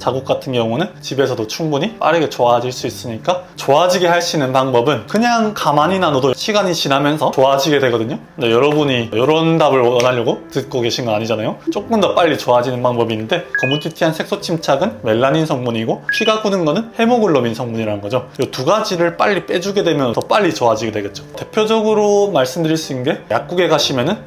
자국 같은 경우는 집에서도 충분히 빠르게 좋아질 수 있으니까 좋아지게 할 수 있는 방법은 그냥 가만히 놔둬도 시간이 지나면서 좋아지게 되거든요. 근데 여러분이 이런 답을 원하려고 듣고 계신 건 아니잖아요. 조금 더 빨리 좋아지는 방법이 있는데, 거무튀튀한 색소 침착은 멜라닌 성분이고 피가 굳는 거는 헤모글로빈 성분이라는 거죠. 이 두 가지를 빨리 빼주게 되면 더 빨리 좋아지게 되겠죠. 대표적으로 말씀드릴 수 있는 게, 약국에 가시면은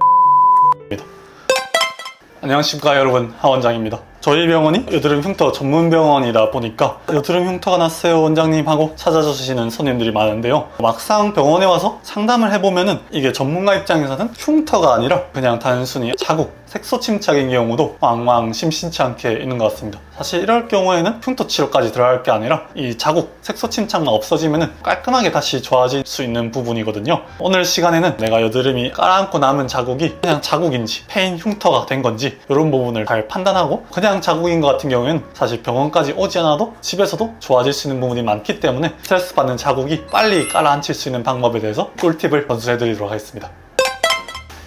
안녕하십니까 여러분, 하원장입니다. 저희 병원이 여드름 흉터 전문 병원이다 보니까 여드름 흉터가 났어요 원장님 하고 찾아주시는 손님들이 많은데요, 막상 병원에 와서 상담을 해보면은 이게 전문가 입장에서는 흉터가 아니라 그냥 단순히 자국, 색소 침착인 경우도 왕왕 심심치 않게 있는 것 같습니다. 사실 이럴 경우에는 흉터 치료까지 들어갈 게 아니라 이 자국, 색소 침착만 없어지면은 깔끔하게 다시 좋아질 수 있는 부분이거든요. 오늘 시간에는 내가 여드름이 깔아앉고 남은 자국이 그냥 자국인지 페인 흉터가 된 건지 이런 부분을 잘 판단하고, 그냥 자국인 것 같은 경우에는 사실 병원까지 오지 않아도 집에서도 좋아질 수 있는 부분이 많기 때문에 스트레스 받는 자국이 빨리 깔아앉힐 수 있는 방법에 대해서 꿀팁을 전수해 드리도록 하겠습니다.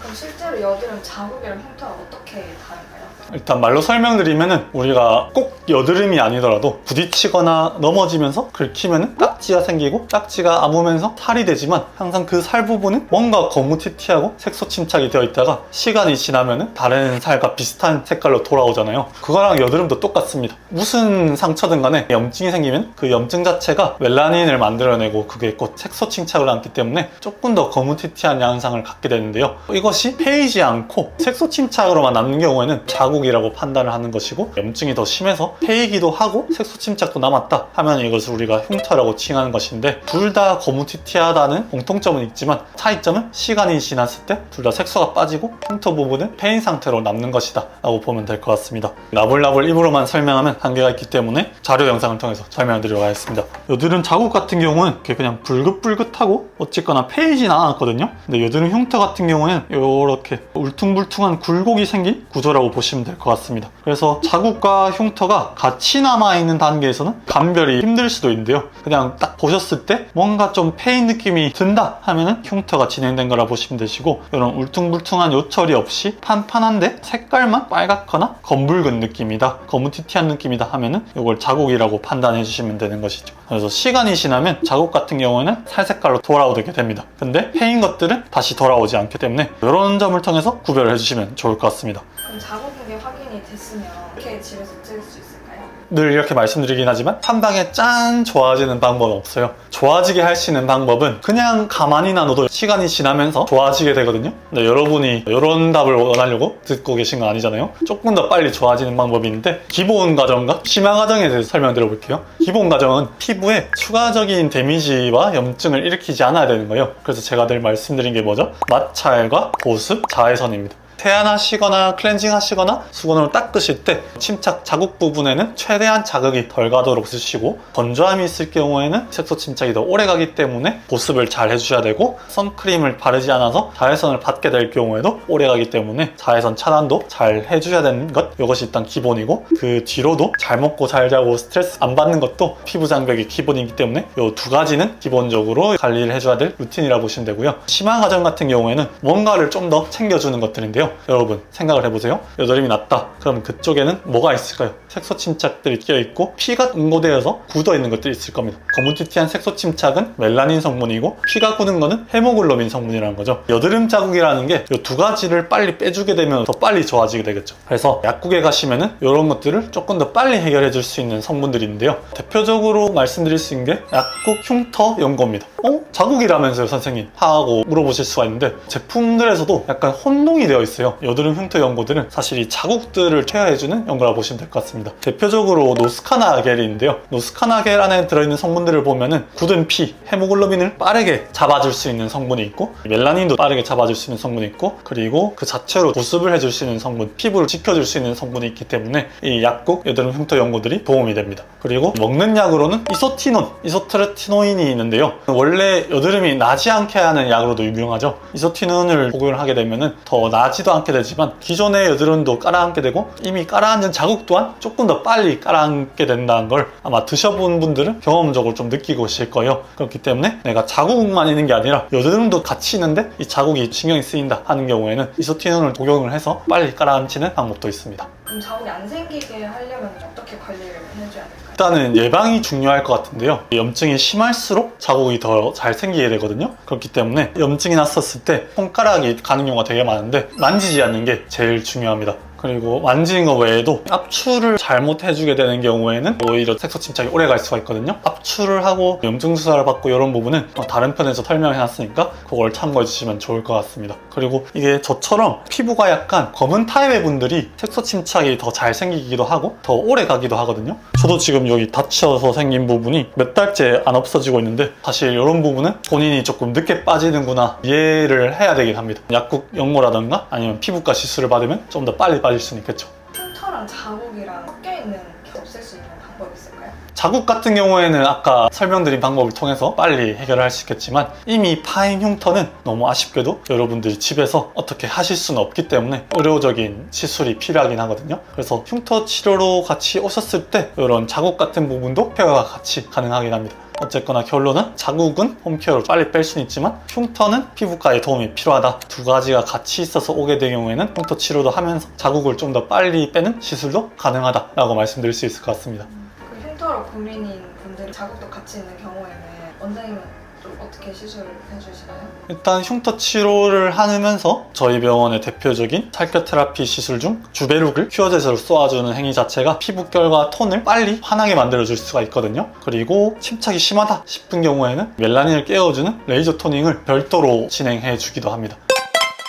그럼 실제로 여드름 자국이랑 흉터가 어떻게 다른가요? 일단 말로 설명드리면은, 우리가 꼭 여드름이 아니더라도 부딪히거나 넘어지면서 긁히면은 딱지가 생기고 딱지가 아무면서 살이 되지만, 항상 그 살 부분은 뭔가 거무튀튀하고 색소 침착이 되어 있다가 시간이 지나면은 다른 살과 비슷한 색깔로 돌아오잖아요. 그거랑 여드름도 똑같습니다. 무슨 상처든 간에 염증이 생기면 그 염증 자체가 멜라닌을 만들어내고 그게 곧 색소 침착을 안기 때문에 조금 더 거무튀튀한 양상을 갖게 되는데요, 이것이 패이지 않고 색소 침착으로만 남는 경우에는 자국이라고 판단을 하는 것이고, 염증이 더 심해서 패이기도 하고 색소 침착도 남았다 하면 이것을 우리가 흉터라고 칭하는 것인데, 둘 다 거무튀튀하다는 공통점은 있지만 차이점은 시간이 지났을 때 둘 다 색소가 빠지고 흉터 부분은 패인 상태로 남는 것이다 라고 보면 될 것 같습니다. 나불나불 입으로만 설명하면 한계가 있기 때문에 자료 영상을 통해서 설명드리도록 하겠습니다. 여드름 자국 같은 경우는 그냥 불긋불긋하고 어쨌거나 패이진 않았거든요. 근데 여드름 흉터 같은 경우는 이렇게 울퉁불퉁한 굴곡이 생긴 구조라고 보시면 될 것 같습니다. 그래서 자국과 흉터가 같이 남아있는 단계에서는 감별이 힘들 수도 있는데요, 그냥 딱 보셨을 때 뭔가 좀 패인 느낌이 든다 하면은 흉터가 진행된 거라 보시면 되시고, 이런 울퉁불퉁한 요철이 없이 판판한데 색깔만 빨갛거나 검붉은 느낌이다, 거무튀튀한 느낌이다 하면은 이걸 자국이라고 판단해 주시면 되는 것이죠. 그래서 시간이 지나면 자국 같은 경우에는 살 색깔로 돌아오게 됩니다. 근데 패인 것들은 다시 돌아오지 않기 때문에 이런 점을 통해서 구별을 해주시면 좋을 것 같습니다. 그럼 자국인 게 확인이 됐으면 이렇게 집에서 찍을 수 있을까요? 늘 이렇게 말씀드리긴 하지만 한 방에 짠 좋아지는 방법은 없어요. 좋아지게 할 수 있는 방법은 그냥 가만히 놔둬도 시간이 지나면서 좋아지게 되거든요. 근데 여러분이 이런 답을 원하려고 듣고 계신 건 아니잖아요. 조금 더 빨리 좋아지는 방법이 있는데, 기본 과정과 심화 과정에 대해서 설명드려 볼게요. 기본 과정은 피부에 추가적인 데미지와 염증을 일으키지 않아야 되는 거예요. 그래서 제가 늘 말씀드린 게 뭐죠? 마찰과 보습, 자외선입니다. 세안하시거나 클렌징 하시거나 수건으로 닦으실 때 침착 자국 부분에는 최대한 자극이 덜 가도록 쓰시고, 건조함이 있을 경우에는 색소 침착이 더 오래 가기 때문에 보습을 잘 해주셔야 되고, 선크림을 바르지 않아서 자외선을 받게 될 경우에도 오래 가기 때문에 자외선 차단도 잘 해주셔야 되는 것, 이것이 일단 기본이고, 그 뒤로도 잘 먹고 잘 자고 스트레스 안 받는 것도 피부 장벽이 기본이기 때문에 이 두 가지는 기본적으로 관리를 해줘야 될 루틴이라고 보시면 되고요. 심화 과정 같은 경우에는 뭔가를 좀 더 챙겨주는 것들인데요, 여러분 생각을 해보세요. 여드름이 났다. 그럼 그쪽에는 뭐가 있을까요? 색소 침착들이 끼어있고 피가 응고되어서 굳어있는 것들이 있을 겁니다. 거무튀튀한 색소 침착은 멜라닌 성분이고, 피가 굳은 거는 헤모글로빈 성분이라는 거죠. 여드름 자국이라는 게 이 두 가지를 빨리 빼주게 되면 더 빨리 좋아지게 되겠죠. 그래서 약국에 가시면은 이런 것들을 조금 더 빨리 해결해 줄 수 있는 성분들이 있는데요, 대표적으로 말씀드릴 수 있는 게 약국 흉터 연고입니다. 자국이라면서요 선생님 하고 물어보실 수가 있는데, 제품들에서도 약간 혼동이 되어 있어요. 여드름 흉터 연고들은 사실 이 자국들을 케어해주는 연고라고 보시면 될 것 같습니다. 대표적으로 노스카나겔인데요, 노스카나겔 안에 들어있는 성분들을 보면은 굳은 피, 헤모글로빈을 빠르게 잡아줄 수 있는 성분이 있고, 멜라닌도 빠르게 잡아줄 수 있는 성분이 있고, 그리고 그 자체로 보습을 해줄 수 있는 성분, 피부를 지켜줄 수 있는 성분이 있기 때문에 이 약국 여드름 흉터 연고들이 도움이 됩니다. 그리고 먹는 약으로는 이소티논, 이소트레티노인이 있는데요, 원래 여드름이 나지 않게 하는 약으로도 유명하죠. 이소티논을 복용을 하게 되면은 더 나지도 않게 되지만 기존의 여드름도 깔아앉게 되고, 이미 깔아앉은 자국 또한 조금 더 빨리 깔아앉게 된다는 걸 아마 드셔본 분들은 경험적으로 좀 느끼고 계실 거예요. 그렇기 때문에 내가 자국만 있는 게 아니라 여드름도 같이 있는데 이 자국이 신경이 쓰인다 하는 경우에는 이소티논을 복용을 해서 빨리 깔아앉히는 방법도 있습니다. 그럼 자국이 안 생기게 하려면 어떻게 관리를 해줘야 될까요? 일단은 예방이 중요할 것 같은데요. 염증이 심할수록 자국이 더 잘 생기게 되거든요. 그렇기 때문에 염증이 났었을 때 손가락이 가는 경우가 되게 많은데 만지지 않는 게 제일 중요합니다. 그리고 만지는 것 외에도 압출을 잘못 해주게 되는 경우에는 오히려 색소 침착이 오래 갈 수가 있거든요. 압출을 하고 염증 주사를 받고 이런 부분은 다른 편에서 설명해놨으니까 그걸 참고해 주시면 좋을 것 같습니다. 그리고 이게 저처럼 피부가 약간 검은 타입의 분들이 색소 침착이 더 잘 생기기도 하고 더 오래 가기도 하거든요. 저도 지금 여기 다쳐서 생긴 부분이 몇 달째 안 없어지고 있는데 사실 이런 부분은 본인이 조금 늦게 빠지는구나 이해를 해야 되긴 합니다. 약국 연고라던가 아니면 피부과 시술을 받으면 좀 더 빨리 빠질 수는 있겠죠. 흉터랑 자국이랑 섞여있는 게 없앨 수 있는 방법이 있을까요? 자국 같은 경우에는 아까 설명드린 방법을 통해서 빨리 해결할 수 있겠지만 이미 파인 흉터는 너무 아쉽게도 여러분들이 집에서 어떻게 하실 수는 없기 때문에 의료적인 시술이 필요하긴 하거든요. 그래서 흉터 치료로 같이 오셨을 때 이런 자국 같은 부분도 케어가 같이 가능하긴 합니다. 어쨌거나 결론은 자국은 홈케어로 빨리 뺄 수는 있지만 흉터는 피부과의 도움이 필요하다. 두 가지가 같이 있어서 오게 된 경우에는 흉터 치료도 하면서 자국을 좀 더 빨리 빼는 시술도 가능하다라고 말씀드릴 수 있을 것 같습니다. 그 흉터로 고민인 분들이 자국도 같이 있는 경우에는 원장님은 좀 어떻게 시술을 해주시나요? 일단 흉터 치료를 하면서 저희 병원의 대표적인 살결 테라피 시술 중 주베룩을 퓨어젯으로 쏘아주는 행위 자체가 피부결과 톤을 빨리 환하게 만들어줄 수가 있거든요. 그리고 침착이 심하다 싶은 경우에는 멜라닌을 깨워주는 레이저 토닝을 별도로 진행해 주기도 합니다.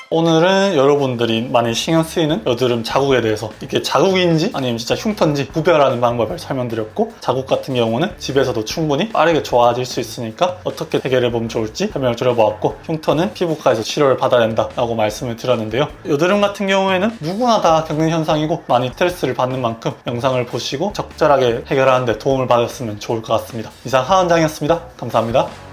오늘은 여러분들이 많이 신경 쓰이는 여드름 자국에 대해서 이게 자국인지 아니면 진짜 흉터인지 구별하는 방법을 설명드렸고 자국 같은 경우는 집에서도 충분히 빠르게 좋아질 수 있으니까 어떻게 해결해 보면 좋을지 설명을 드려보았고 흉터는 피부과에서 치료를 받아야 된다라고 말씀을 드렸는데요. 여드름 같은 경우에는 누구나 다 겪는 현상이고 많이 스트레스를 받는 만큼 영상을 보시고 적절하게 해결하는 데 도움을 받았으면 좋을 것 같습니다. 이상 하원장이었습니다. 감사합니다.